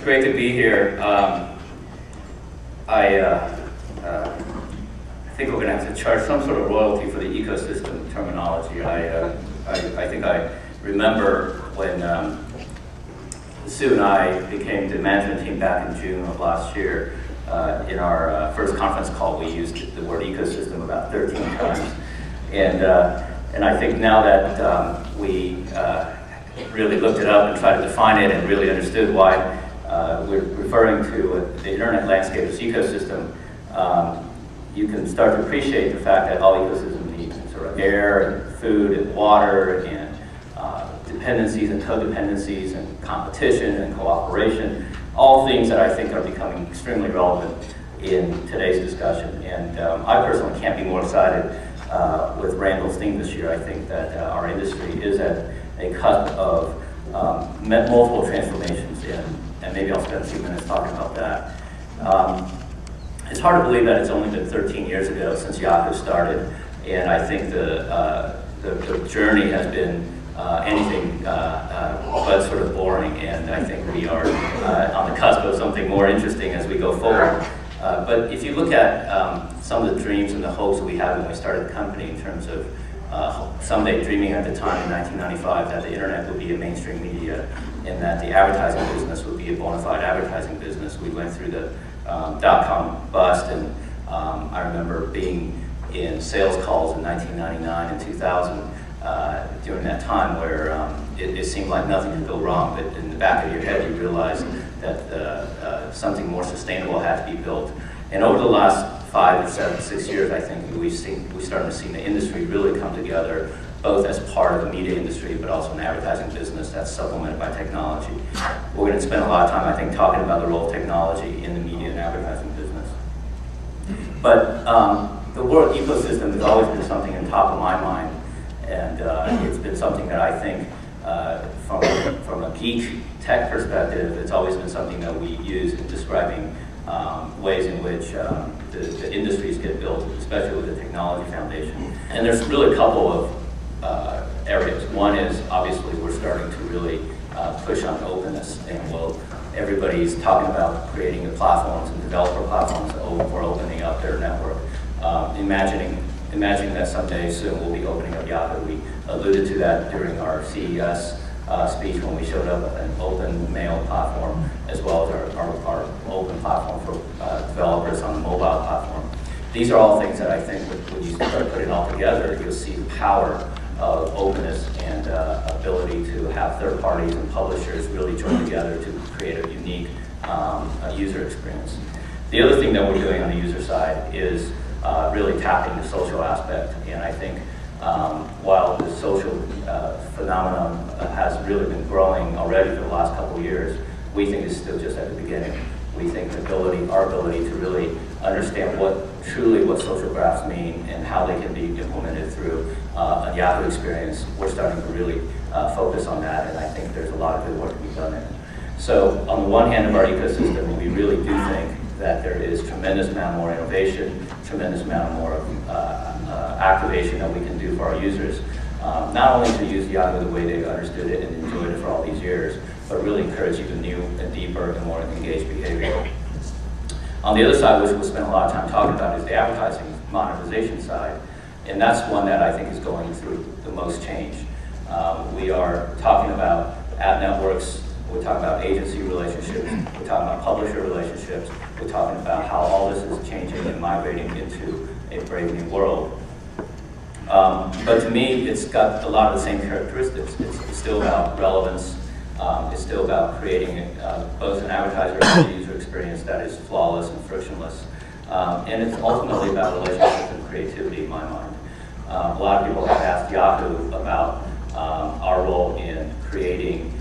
great to be here. I think we're going to have to charge some sort of royalty for the ecosystem terminology. I think I remember when Sue and I became the management team back in June of last year. In our first conference call, we used the word ecosystem about 13 times. And I think now that we really looked it up and tried to define it and really understood why we're referring to the internet landscape as ecosystem, you can start to appreciate the fact that all ecosystems need sort of air and food and water and dependencies and codependencies and competition and cooperation, all things that I think are becoming extremely relevant in today's discussion. And I personally can't be more excited with Randall's theme this year. I think that our industry is at a cusp of multiple transformations, and maybe I'll spend a few minutes talking about that. It's hard to believe that it's only been 13 years ago since Yahoo started, and I think the journey has been anything but sort of boring, and I think we are on the cusp of something more interesting as we go forward. But if you look at some of the dreams and the hopes that we had when we started the company in terms of someday dreaming at the time in 1995 that the internet would be a mainstream media and that the advertising business would be a bona fide advertising business. We went through the dot-com bust, and I remember being in sales calls in 1999 and 2000 during that time where it seemed like nothing could go wrong, but in the back of your head you realized that something more sustainable had to be built. And over the last 5 or 7, 6 years, I think we started to see the industry really come together, both as part of the media industry, but also an advertising business that's supplemented by technology. We're going to spend a lot of time, I think, talking about the role of technology in the media and advertising business. But the word ecosystem has always been something on top of my mind, and it's been something that I think, from a geek tech perspective, it's always been something that we use in describing ways in which the industries get built, especially with the technology foundation. And there's really a couple of areas. One is, obviously, we're starting to really push on openness, and everybody's talking about creating the platforms and developer platforms for opening up their network. Imagining that someday soon we'll be opening up Yahoo. We alluded to that during our CES speech when we showed up an open mail platform, as well as our open platform for developers on the mobile platform. These are all things that I think when you start putting it all together, you'll see the power of openness and ability to have third parties and publishers really join together to create a unique user experience. The other thing that we're doing on the user side is really tapping the social aspect, and I think while the social phenomenon has really been growing already for the last couple of years, we think it's still just at the beginning. We think our ability to really understand what social graphs mean and how they can be implemented through a Yahoo experience, we're starting to really focus on that, and I think there's a lot of good work to be done there. So on the one hand of our ecosystem, we really do think that there is tremendous amount more innovation, tremendous amount more activation that we can do for our users. Not only to use Yahoo the way they understood it and enjoyed it for all these years, but really encourage even new and deeper and more engaged behavior. On the other side, which we'll spend a lot of time talking about, is the advertising monetization side. And that's one that I think is going through the most change. We are talking about ad networks, we're talking about agency relationships, we're talking about publisher relationships, we're talking about how all this is changing and migrating into a brave new world. But to me, it's got a lot of the same characteristics. It's still about relevance. It's still about creating both an advertiser and a user experience that is flawless and frictionless. And it's ultimately about relationships and creativity in my mind. A lot of people have asked Yahoo about our role in creating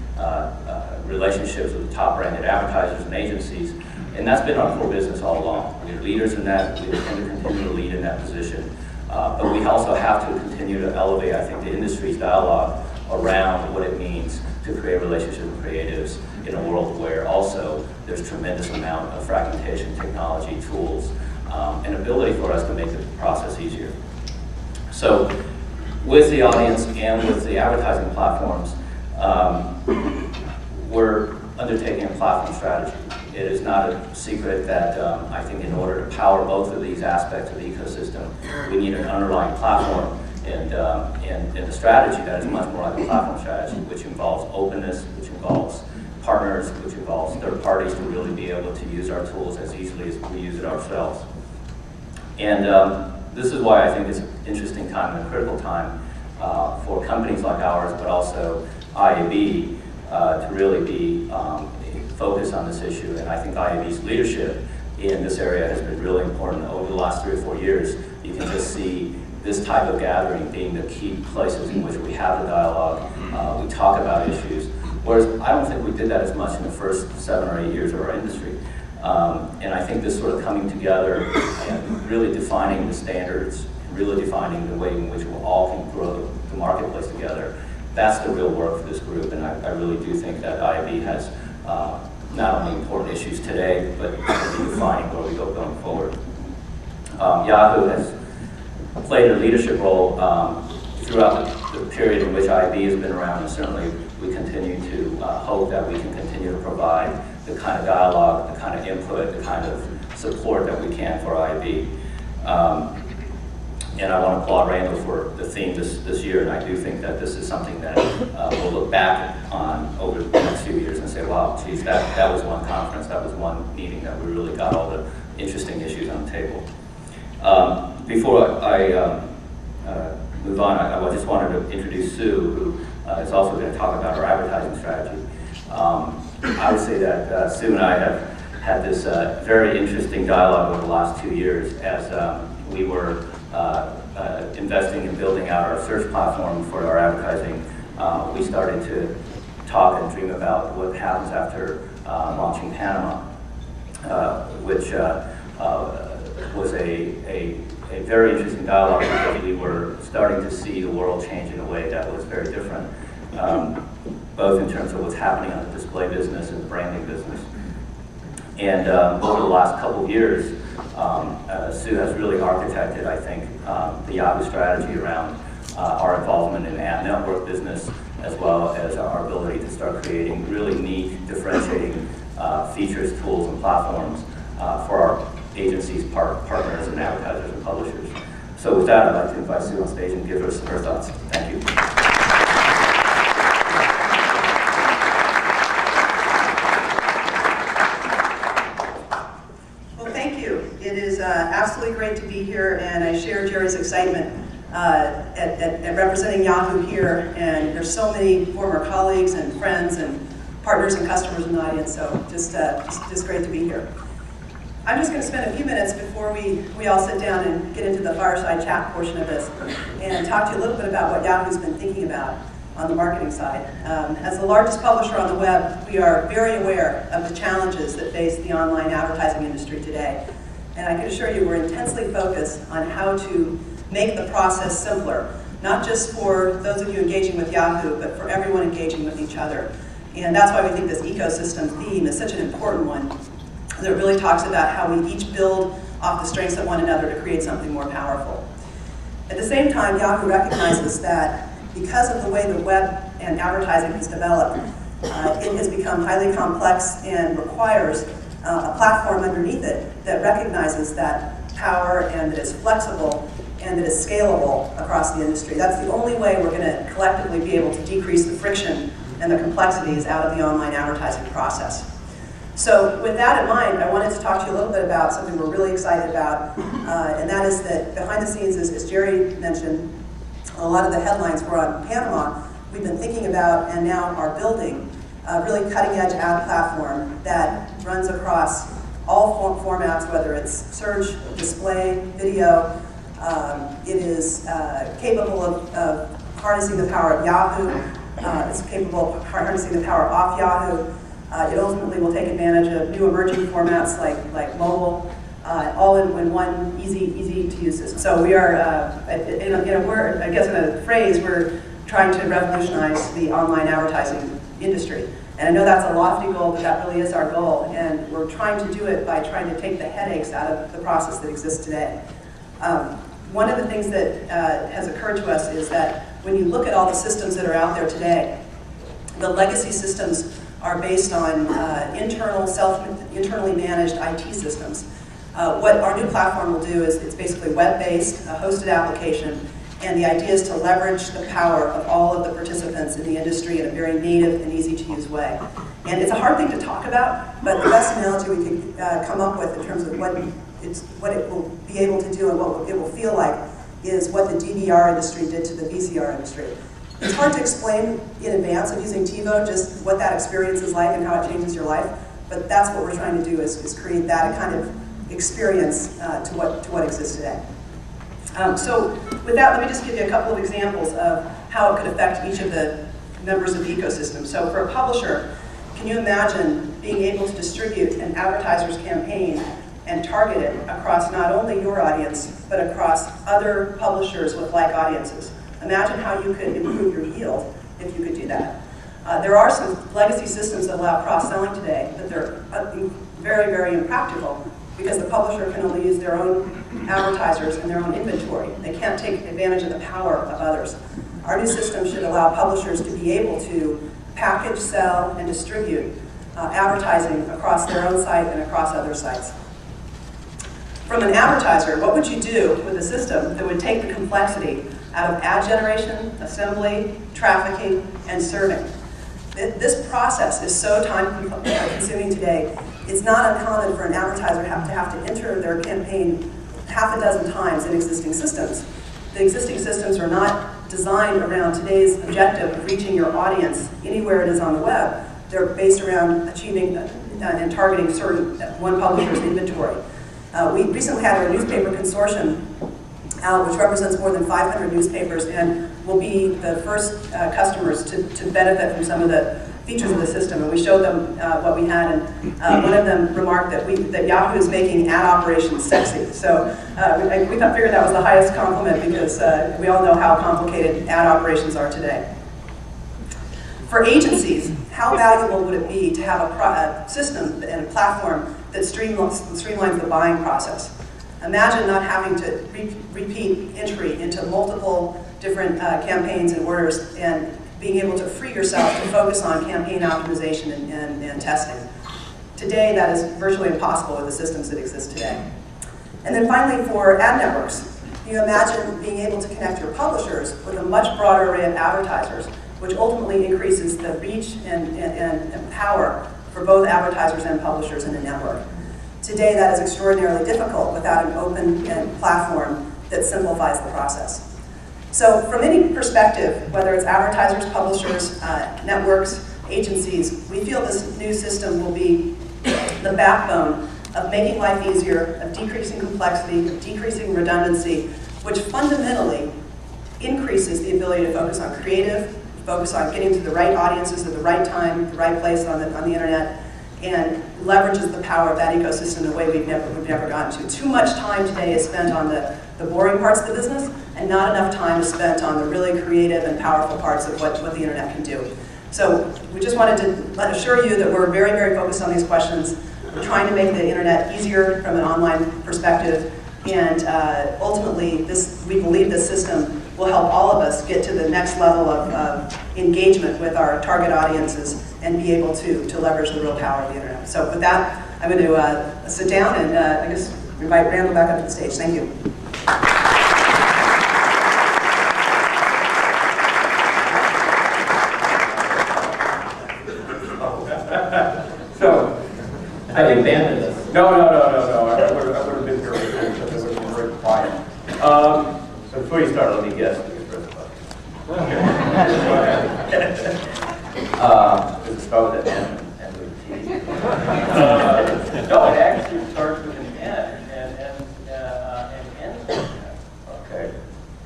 relationships with top branded advertisers and agencies, and that's been our core business all along. We're leaders in that. We intend to continue to lead in that position. But we also have to continue to elevate, I think, the industry's dialogue around what it means to create relationships with creatives in a world where also there's tremendous amount of fragmentation, technology, tools, and ability for us to make the process easier. So with the audience and with the advertising platforms, we're undertaking a platform strategy. It is not a secret that I think in order to power both of these aspects of the ecosystem, we need an underlying platform and a strategy that is much more like a platform strategy, which involves openness, which involves partners, which involves third parties to really be able to use our tools as easily as we use it ourselves. And this is why I think it's an interesting time and a critical time for companies like ours, but also IAB, to really be focused on this issue. And I think IAB's leadership in this area has been really important over the last 3 or 4 years. You can just see this type of gathering being the key places in which we have the dialogue, we talk about issues, whereas I don't think we did that as much in the first 7 or 8 years of our industry. And I think this sort of coming together and really defining the standards, really defining the way in which we all can grow the marketplace together, that's the real work for this group. And I really do think that IAB has not only important issues today, but defining where we go going forward. Yahoo has played a leadership role throughout the period in which IAB has been around, and certainly we continue to hope that we can continue to provide the kind of dialogue, the kind of input, the kind of support that we can for IAB. And I want to applaud Randall for the theme this year, and I do think that this is something that we'll look back on over the next few years and say, wow, geez, that was one conference, that was one meeting that we really got all the interesting issues on the table. Before I move on, I just wanted to introduce Sue, who is also going to talk about our advertising strategy. I would say that Sue and I have had this very interesting dialogue over the last 2 years as we were investing in building out our search platform for our advertising. We started to talk and dream about what happens after launching Panama, which was a very interesting dialogue because we were starting to see the world change in a way that was very different, both in terms of what's happening on the display business and the branding business. And over the last couple of years, Sue has really architected, I think, the Yahoo strategy around our involvement in the ad network business, as well as our ability to start creating really neat, differentiating features, tools, and platforms for our agencies, partners, and advertisers and publishers. So with that, I'd like to invite Sue on stage and give her thoughts. Thank you. Absolutely great to be here, and I share Jerry's excitement at representing Yahoo here. And there's so many former colleagues and friends and partners and customers in the audience, so just great to be here. I'm just going to spend a few minutes before we all sit down and get into the fireside chat portion of this and talk to you a little bit about what Yahoo's been thinking about on the marketing side. As the largest publisher on the web, we are very aware of the challenges that face the online advertising industry today. And I can assure you we're intensely focused on how to make the process simpler, not just for those of you engaging with Yahoo, but for everyone engaging with each other. And that's why we think this ecosystem theme is such an important one, that really talks about how we each build off the strengths of one another to create something more powerful. At the same time, Yahoo recognizes that because of the way the web and advertising has developed, it has become highly complex and requires a platform underneath it that recognizes that power and that is flexible and that is scalable across the industry. That's the only way we're going to collectively be able to decrease the friction and the complexities out of the online advertising process. So with that in mind, I wanted to talk to you a little bit about something we're really excited about, and that is that behind the scenes, as Jerry mentioned, a lot of the headlines were on Panama. We've been thinking about and now are building a really cutting-edge ad platform that runs across all formats, whether it's search, display, video. It is capable of harnessing the power of Yahoo. It's capable of harnessing the power off Yahoo. It ultimately will take advantage of new emerging formats like mobile, all in one easy to use system. So we are, in a word, I guess in a phrase, we're trying to revolutionize the online advertising industry. And I know that's a lofty goal, but that really is our goal. And we're trying to do it by trying to take the headaches out of the process that exists today. One of the things that has occurred to us is that when you look at all the systems that are out there today, the legacy systems are based on internally managed IT systems. What our new platform will do is it's basically web-based, a hosted application, and the idea is to leverage the power of all of the participants in the industry in a very native and easy-to-use way. And it's a hard thing to talk about, but the best analogy we could come up with in terms of what it will be able to do and what it will feel like is what the DVR industry did to the VCR industry. It's hard to explain in advance of using TiVo just what that experience is like and how it changes your life, but that's what we're trying to do is create that kind of experience to what exists today. So with that, let me just give you a couple of examples of how it could affect each of the members of the ecosystem. So for a publisher, can you imagine being able to distribute an advertiser's campaign and target it across not only your audience, but across other publishers with like audiences? Imagine how you could improve your yield if you could do that. There are some legacy systems that allow cross-selling today, but they're very, very impractical because the publisher can only use their own advertisers and their own inventory. They can't take advantage of the power of others. Our new system should allow publishers to be able to package, sell, and distribute advertising across their own site and across other sites. From an advertiser, what would you do with a system that would take the complexity out of ad generation, assembly, trafficking, and serving? This process is so time-consuming today. It's not uncommon for an advertiser to have to enter their campaign half a dozen times in existing systems. The existing systems are not designed around today's objective of reaching your audience anywhere it is on the web. They're based around achieving and targeting certain one publisher's inventory. We recently had our newspaper consortium out, which represents more than 500 newspapers, and will be the first customers to benefit from some of the features of the system. And we showed them what we had, and one of them remarked that Yahoo is making ad operations sexy. So we figured that was the highest compliment because we all know how complicated ad operations are today. For agencies, how valuable would it be to have a system and a platform that streamlines the buying process? Imagine not having to repeat entry into multiple different campaigns and orders and being able to free yourself to focus on campaign optimization and testing. Today, that is virtually impossible with the systems that exist today. And then finally, for ad networks, can you imagine being able to connect your publishers with a much broader array of advertisers, which ultimately increases the reach and power for both advertisers and publishers in a network. Today, that is extraordinarily difficult without an open platform that simplifies the process. So from any perspective, whether it's advertisers, publishers, networks, agencies, we feel this new system will be the backbone of making life easier, of decreasing complexity, of decreasing redundancy, which fundamentally increases the ability to focus on creative, focus on getting to the right audiences at the right time, the right place on the internet, and leverages the power of that ecosystem in a way we've never gotten to. Too much time today is spent on the boring parts of the business, and not enough time is spent on the really creative and powerful parts of what the internet can do. So we just wanted to assure you that we're very, very focused on these questions. We're trying to make the internet easier from an online perspective, and ultimately, we believe this system will help all of us get to the next level of engagement with our target audiences and be able to leverage the real power of the internet. So with that, I'm going to sit down and I guess invite Randall back up to the stage. Thank you. So, I abandoned us. No. I would have been here because it would have been very quiet. So before you start, let me guess what your first question. Does it start with an M and with a T? No, it actually starts with an N and ends with an N. Okay.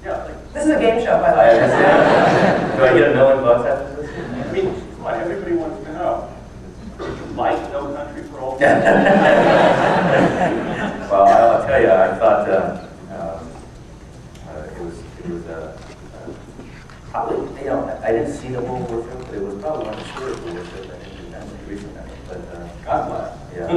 Yeah. Like, This is a game show, by the way. I understand. Do I get $1 million after this? I mean, what everybody wants to know. Would you like No Country for Old Men? Well, I'll tell you, I thought it was probably, I didn't see the whole worship, but it was probably one of the spiritual worship I think we've done recently. But God bless. Yeah.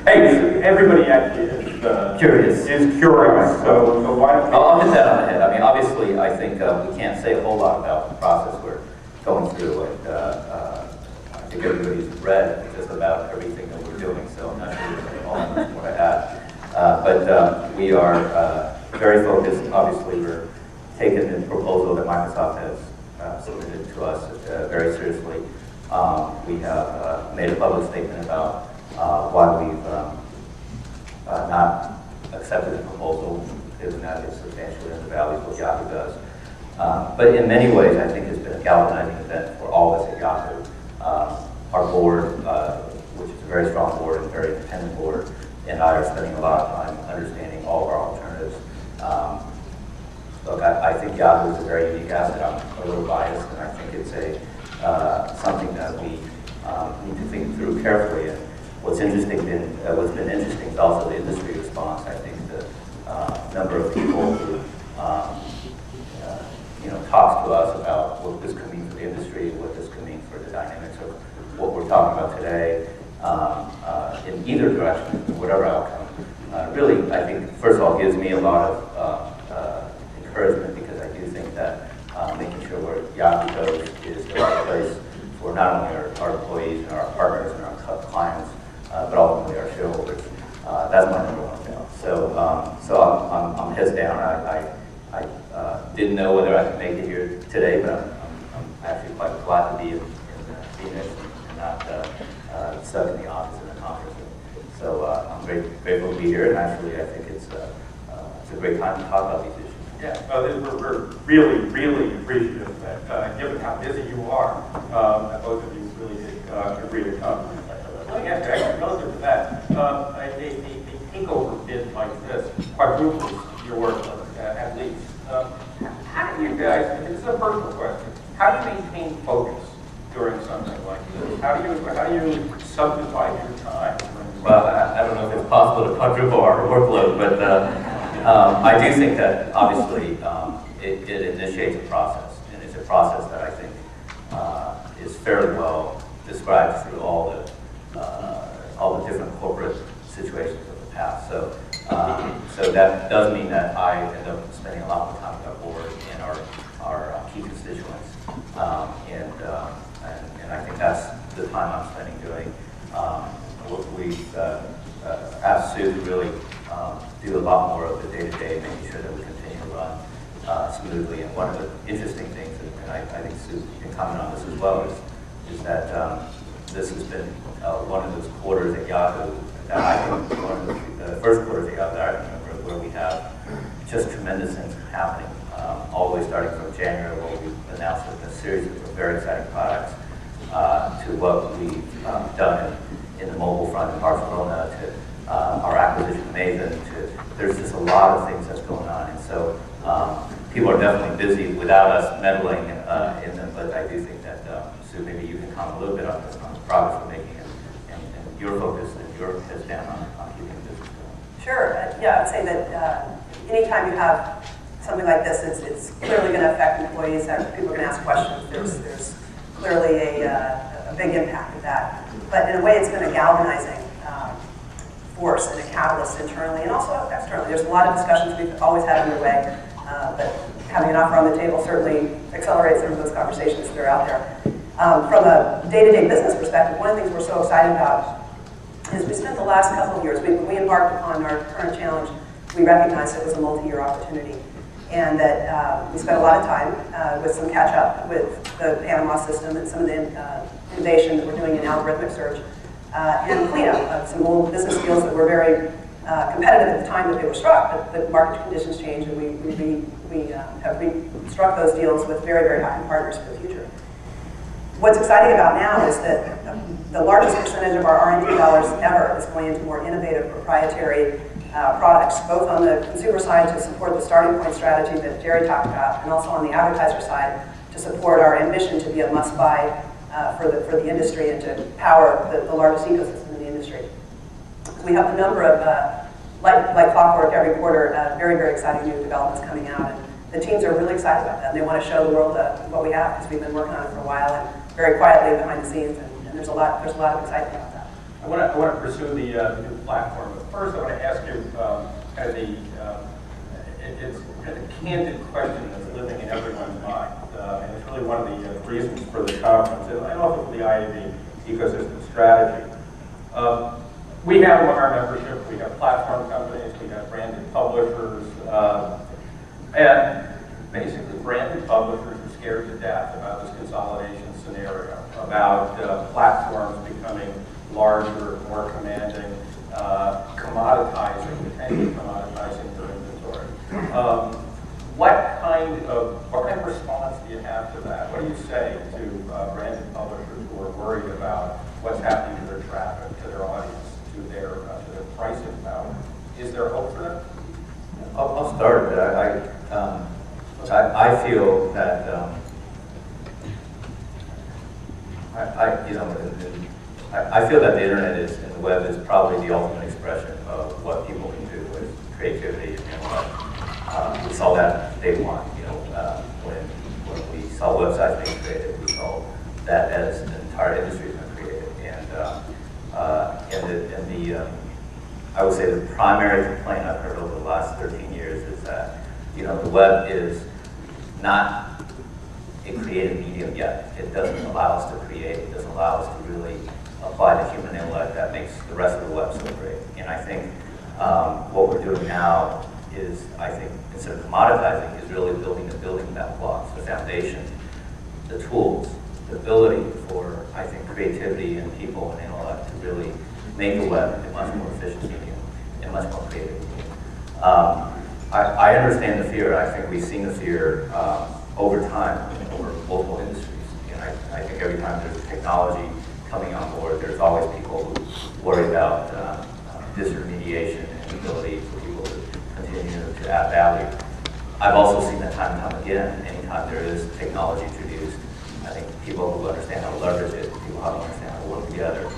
Hey, everybody actually is Curious. curious. So why don't we? I'll hit that on the head. I mean, obviously, I think we can't say a whole lot about the process we're going through. I think think everybody's read just about everything that we're doing, so I'm not sure there's all that much more to add. But we are very focused. Obviously, we're taking the proposal that Microsoft has submitted to us very seriously. We have made a public statement about why we've not accepted the proposal, given that it substantially undervalues what Yahoo does. But in many ways, I think it's been a galvanizing event for all of us at Yahoo. Our board, which is a very strong board and a very independent board, and I are spending a lot of time understanding all of our alternatives. Look, I think Yahoo is a very unique asset. I'm a little biased, and I think it's something that we need to think through carefully. And what's been interesting is also the industry response. I think the number of people who talk to us about what this could mean for the industry, what this could mean for the dynamics of what we're talking about today, in either direction, whatever outcome, really, I think, first of all, gives me a lot of encouragement, because I do think that making sure where Yahoo goes is the right place for not only our employees and our partners and our clients, but ultimately our shareholders. That's my number one job. So I'm heads down. I didn't know whether I could make it here today, but I'm actually quite glad to be in Phoenix and not stuck in the office in the conference. So I'm very grateful to be here, and actually I think it's a great time to talk about these issues. Yeah, we're really, really appreciative that given how busy you are, that both of you really did agree to come. Let me ask you, actually, relative to that, a takeover bid like this quadruples your workload, at least. How do you guys, this is a personal question, how do you maintain focus during something like this? How do you subdivide your time? Well, I don't know if it's possible to quadruple our workload, but I do think that obviously it initiates a process, and it's a process that I think is fairly well described through all the different corporate situations of the past. So that does mean that I end up spending a lot more time with our board and our key constituents, and I think that's the time I'm spending doing. We've asked Sue to really do a lot more of the day-to-day, making sure that we continue to run smoothly. And one of the interesting things, and I think Sue can comment on this as well, is that this has been one of those quarters at Yahoo that I think one of the first quarters at Yahoo that I remember where we have just tremendous things happening, all the way starting from January, where we announced a series of very exciting products, to what we've done in the mobile front in Barcelona, to our acquisition of Maven, there's just a lot of things that's going on. And so people are definitely busy without us meddling in them, but I do think that, Sue, maybe you can comment a little bit on this, on the progress we're making, and your focus and your heads down on keeping the business going. Sure. Yeah, I'd say that anytime you have something like this, it's clearly going to affect employees. People are going to ask questions. There's clearly a big impact of that. But in a way, it's been a galvanizing force and a catalyst internally and also externally. There's a lot of discussions we've always had underway, but having an offer on the table certainly accelerates some of those conversations that are out there. From a day-to-day business perspective, one of the things we're so excited about is we spent the last couple of years, when we embarked upon our current challenge, we recognized it was a multi-year opportunity, and that we spent a lot of time with some catch-up with the Panama system and some of the innovation that we're doing in algorithmic search, and cleanup of some old business deals that were very competitive at the time that they were struck, but market conditions changed, and we have struck those deals with very, very happy partners for the future. What's exciting about now is that the largest percentage of our R&D dollars ever is going into more innovative proprietary products, both on the consumer side to support the starting point strategy that Jerry talked about, and also on the advertiser side to support our ambition to be a must-buy for the industry and to power the largest ecosystem in the industry. We have a number of, like clockwork every quarter, very, very exciting new developments coming out. And the teams are really excited about that. And they want to show the world what we have, because we've been working on it for a while and very quietly behind the scenes. And there's a lot of excitement about that. I want to pursue the new platform. But first, I want to ask you it's a candid question that's living in everyone's mind. And it's really one of the reasons for the conference, and also for the IAB, ecosystem strategy. We have among our membership, we have platform companies, we have branded publishers, and basically branded publishers are scared to death about this consolidation scenario, about platforms becoming larger, more commanding, commoditizing, potentially commoditizing their inventory. What kind of response do you have to that? What do you say to branded publishers who are worried about what's happening to their traffic, to their audience, to their pricing power? Is there hope for them? I'll start, but I feel that I feel that the internet and the web is probably the ultimate expression of what people can do with creativity and we saw that day one. When we saw websites being created, we saw that as an entire industry has been created, I would say the primary complaint I've heard over the last 13 years is that the web is not a creative medium yet. It doesn't allow us to create. It doesn't allow us to really apply the human intellect that makes the rest of the web so great. And I think what we're doing now is, instead of commoditizing, is really building the building blocks, the foundation, the tools, the ability for, creativity and people and intellect to really make the web a much more efficient medium and much more creative medium. I understand the fear. I think we've seen the fear over time, over multiple industries. And I think every time there's technology coming on board, there's always people who worry about disintermediation and the ability for people to continue to add value. I've also seen that time and time again. Anytime there is technology introduced, I think people who understand how to leverage it, people who understand how to work together,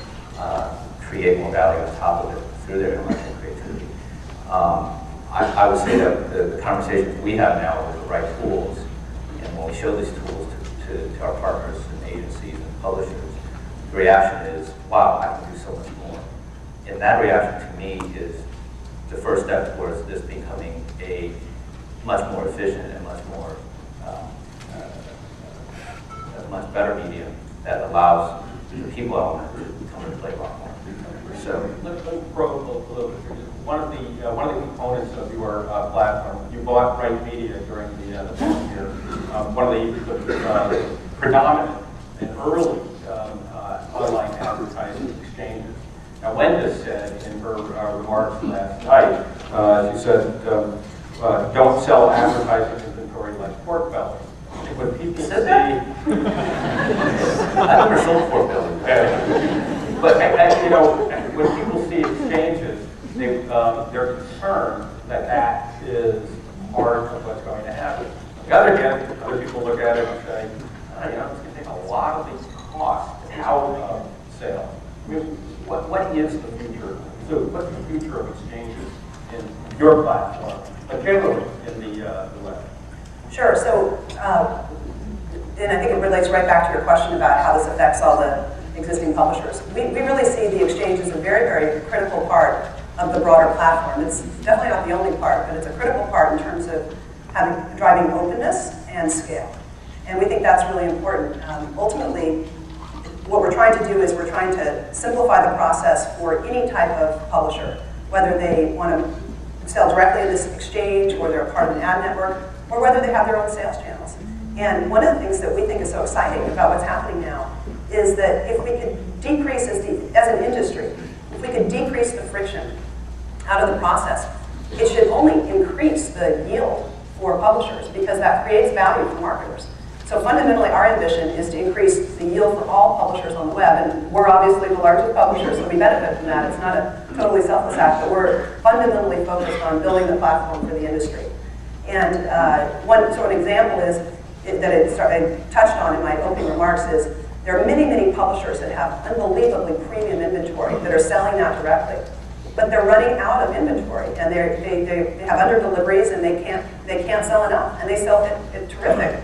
create more value on top of it through their intellectual creativity. I would say that the conversations we have now with the right tools, and when we show these tools to our partners and agencies and publishers, the reaction is, wow, I can do so much more. And that reaction to me is the first step towards this becoming a much more efficient and much more, a much better medium that allows the people element to come into play a lot more. So let me probe a little bit. One of the components of your platform, you bought Right Media during the past year. One of the predominant and early online advertising exchanges. Now, Wenda said in her remarks last night, she said, "Don't sell advertising inventory like pork belly." When people see, I never sold pork belly. But when people see exchanges, they're concerned that is part of what's going to happen. On the other hand, other people look at it and say, it's going to take a lot of these costs out of sales. I mean, what is the future? So what's the future of exchanges in your platform, but generally in the web? Sure. So, and I think it relates right back to your question about how this affects all the existing publishers. We really see the exchange as a very, very critical part of the broader platform. It's definitely not the only part, but it's a critical part in terms of driving openness and scale. And we think that's really important. Ultimately, what we're trying to do is we're trying to simplify the process for any type of publisher, whether they want to sell directly in this exchange or they're part of an ad network, or whether they have their own sales channels. And one of the things that we think is so exciting about what's happening now is that if we could decrease, as an industry, if we could decrease the friction out of the process, it should only increase the yield for publishers because that creates value for marketers. So fundamentally, our ambition is to increase the yield for all publishers on the web, and we're obviously the largest publishers, so we benefit from that. It's not a totally selfless act, but we're fundamentally focused on building the platform for the industry. And an example is I touched on in my opening remarks is there are many, many publishers that have unbelievably premium inventory that are selling that directly, but they're running out of inventory, and they have under deliveries, and they can't sell enough, and they sell it terrific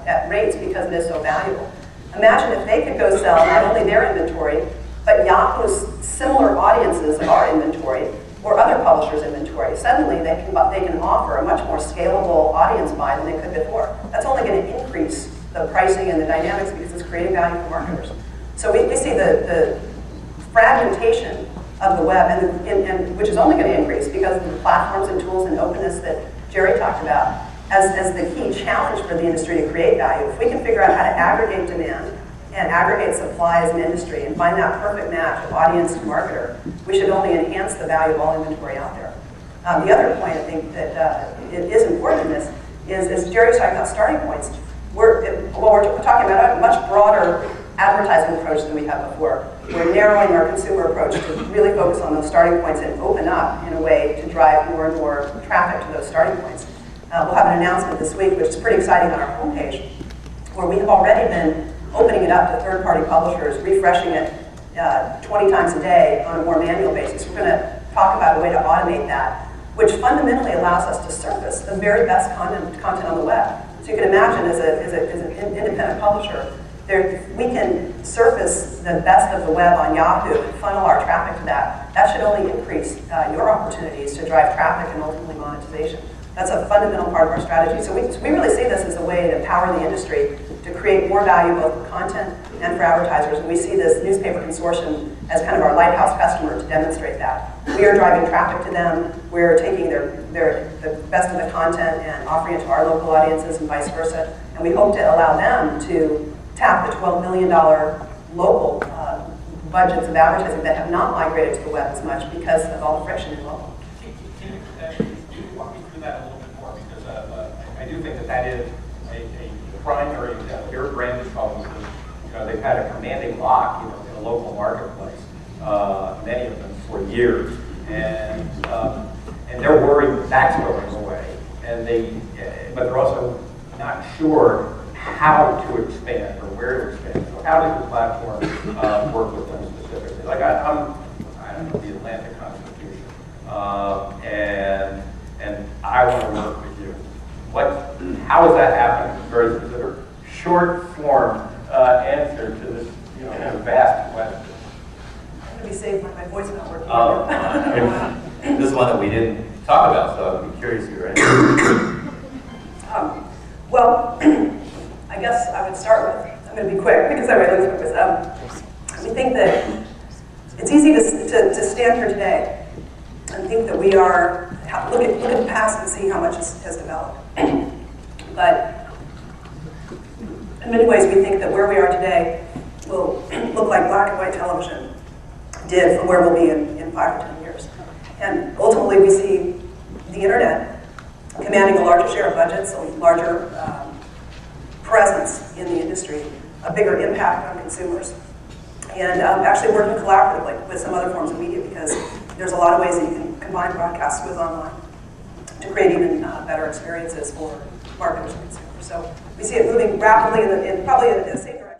at rates because it is so valuable. Imagine if they could go sell not only their inventory, but Yahoo's similar audiences of our inventory or other publishers' inventory. Suddenly, they can offer a much more scalable audience buy than they could before. That's only going to increase the pricing and the dynamics because it's creating value for marketers. So we see the fragmentation of the web, and which is only going to increase because of the platforms and tools and openness that Jerry talked about, as the key challenge for the industry to create value. If we can figure out how to aggregate demand and aggregate supply as an industry and find that perfect match of audience to marketer, we should only enhance the value of all inventory out there. The other point I think that it is important in this is, as Jerry was talking about starting points, we're talking about a much broader advertising approach than we had before. We're narrowing our consumer approach to really focus on those starting points and open up in a way to drive more and more traffic to those starting points. We'll have an announcement this week, which is pretty exciting, on our homepage, where we have already been opening it up to third-party publishers, refreshing it 20 times a day on a more manual basis. We're going to talk about a way to automate that, which fundamentally allows us to surface the very best content on the web. So you can imagine, as an independent publisher, we can surface the best of the web on Yahoo and funnel our traffic to that. That should only increase your opportunities to drive traffic and ultimately monetization. That's a fundamental part of our strategy. So we really see this as a way to empower the industry to create more value both for content and for advertisers. And we see this newspaper consortium as kind of our lighthouse customer to demonstrate that. We are driving traffic to them. We're taking the best of the content and offering it to our local audiences and vice versa. And we hope to allow them to tap the $12 million local budgets of advertising that have not migrated to the web as much because of all the friction in local. Can you walk me through that a little bit more? Because I do think that is a primary, your branded publishers, they've had a commanding lock, in a local marketplace, many of them for years, and they're worried that's going away, but they're also not sure how to expand or where to expand. So how does the platform work with them specifically? Like I don't know, the Atlantic Constitution, and I want to work with you. How is that happening? Very specific, short form answer to this, vast question. I'm going to be saved by my voice not working. This is one that we didn't talk about, so I'd be curious your answer. Well, I guess I would start with, I'm going to be quick because I read those papers. We think that it's easy to stand here today and think that we are, look at the past and see how much has developed. But in many ways, we think that where we are today will look like black and white television did for where we'll be in 5 or 10 years. And ultimately, we see the internet commanding a larger share of budgets, a larger presence in the industry, a bigger impact on consumers, and actually working collaboratively with some other forms of media, because there's a lot of ways that you can combine broadcasts with online to create even better experiences for marketers and consumers. So we see it moving rapidly in probably in the same direction.